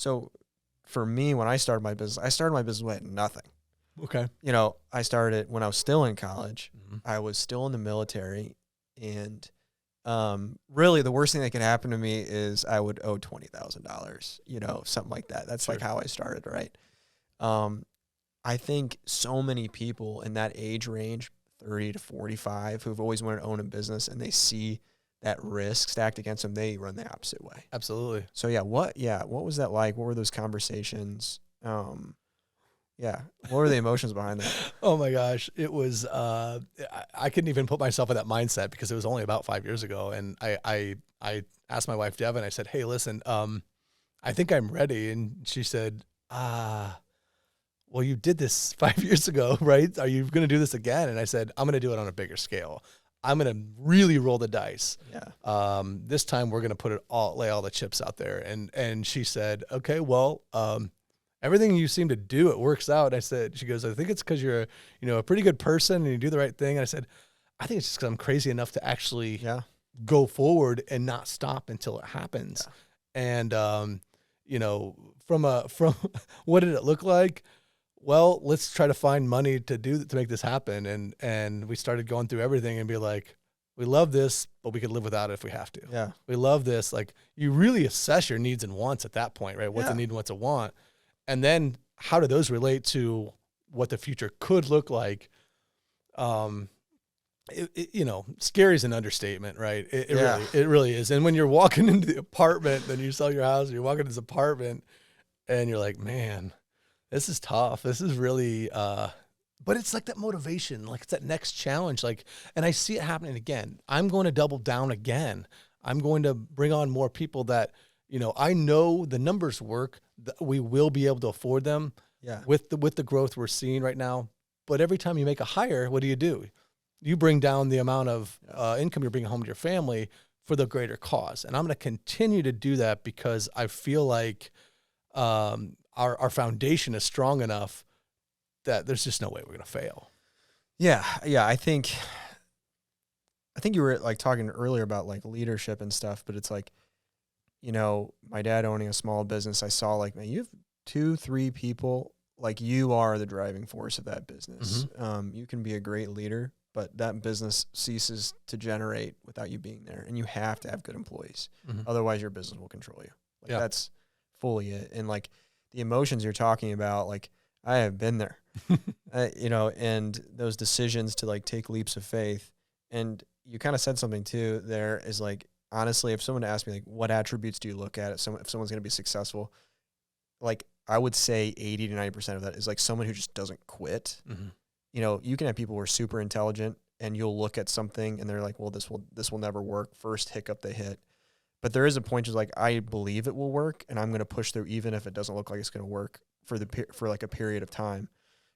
So for me, when I started my business with nothing. Okay. You know, I started it when I was still in college. Mm-hmm. I was still in the military, and really the worst thing that could happen to me is I would owe $20,000, you know, something like that. That's Sure. like how I started, right? I think so many people in that age range, 30 to 45, who've always wanted to own a business, and they see that risk stacked against them, they run the opposite way. Absolutely. So what was that like? What were those conversations? Yeah. What were the emotions behind that? Oh my gosh. It was, I couldn't even put myself in that mindset because it was only about 5 years ago. And I asked my wife, Devin, I said, hey, listen, I think I'm ready. And she said, well, you did this 5 years ago, right? Are you going to do this again? And I said, I'm going to do it on a bigger scale. I'm going to really roll the dice. Yeah. This time we're going to lay all the chips out there. And she said, okay, well, everything you seem to do, it works out. She goes, I think it's because you're, a pretty good person and you do the right thing. And I said, I think it's just because I'm crazy enough to actually go forward and not stop until it happens. Yeah. And, from what did it look like? Well, let's try to find money to make this happen. And we started going through everything and be like, we love this, but we could live without it if we have to. Yeah. We love this. Like, you really assess your needs and wants at that point, right? What's a need and what's a want. And then how do those relate to what the future could look like? Scary is an understatement, right? It really is. And when you're walking into the apartment, then you sell your house, and you're walking into this apartment and you're like, man, this is tough. This is really, but it's like that motivation, like it's that next challenge. Like, and I see it happening again. I'm going to double down again. I'm going to bring on more people that, I know the numbers work. We will be able to afford them with the growth we're seeing right now. But every time you make a hire, what do? You bring down the amount of income you're bringing home to your family for the greater cause. And I'm going to continue to do that because I feel like our foundation is strong enough that there's just no way we're going to fail. Yeah. Yeah. I think you were like talking earlier about like leadership and stuff, but it's like, my dad owning a small business, I saw like, man, you have 2-3 people, like you are the driving force of that business. Mm-hmm. You can be a great leader, but that business ceases to generate without you being there. And you have to have good employees. Mm-hmm. Otherwise your business will control you. Like that's fully it. And like the emotions you're talking about, like I have been there, and those decisions to like take leaps of faith. And you kind of said something too, there is like, honestly, if someone asked me like, what attributes do you look at if someone's going to be successful? Like I would say 80 to 90% of that is like someone who just doesn't quit. Mm-hmm. You can have people who are super intelligent and you'll look at something and they're like, well, this will never work. First hiccup they hit. But there is a point just like, I believe it will work and I'm going to push through even if it doesn't look like it's going to work for like a period of time.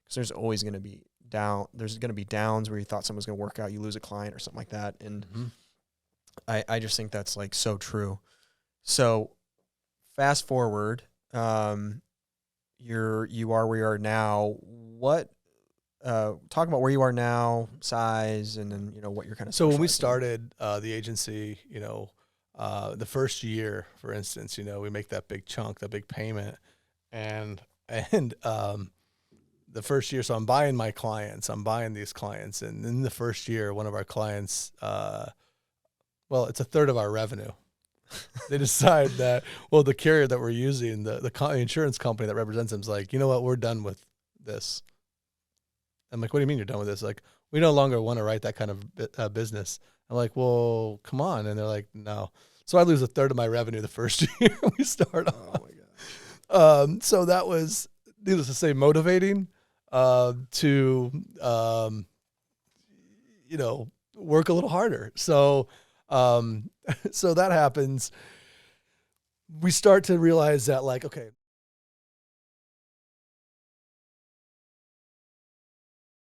Because there's always going to be there's going to be downs where you thought something was going to work out, you lose a client or something like that. And mm-hmm. I just think that's like so true. So fast forward, you are where you are now. What, talk about where you are now, size, and then, what you're kind of. So when we started the agency, the first year, for instance, we make that big chunk, that big payment, and the first year, so I'm buying these clients, and in the first year, one of our clients, it's a third of our revenue. They decide that, the carrier that we're using, the insurance company that represents them is like, you know what, we're done with this. I'm like, what do you mean you're done with this? Like, we no longer want to write that kind of business. I'm like, well, come on. And they're like, no. So I lose a third of my revenue the first year we start off. Oh my gosh. So that was, needless to say, motivating to work a little harder. So so that happens. We start to realize that, like, okay,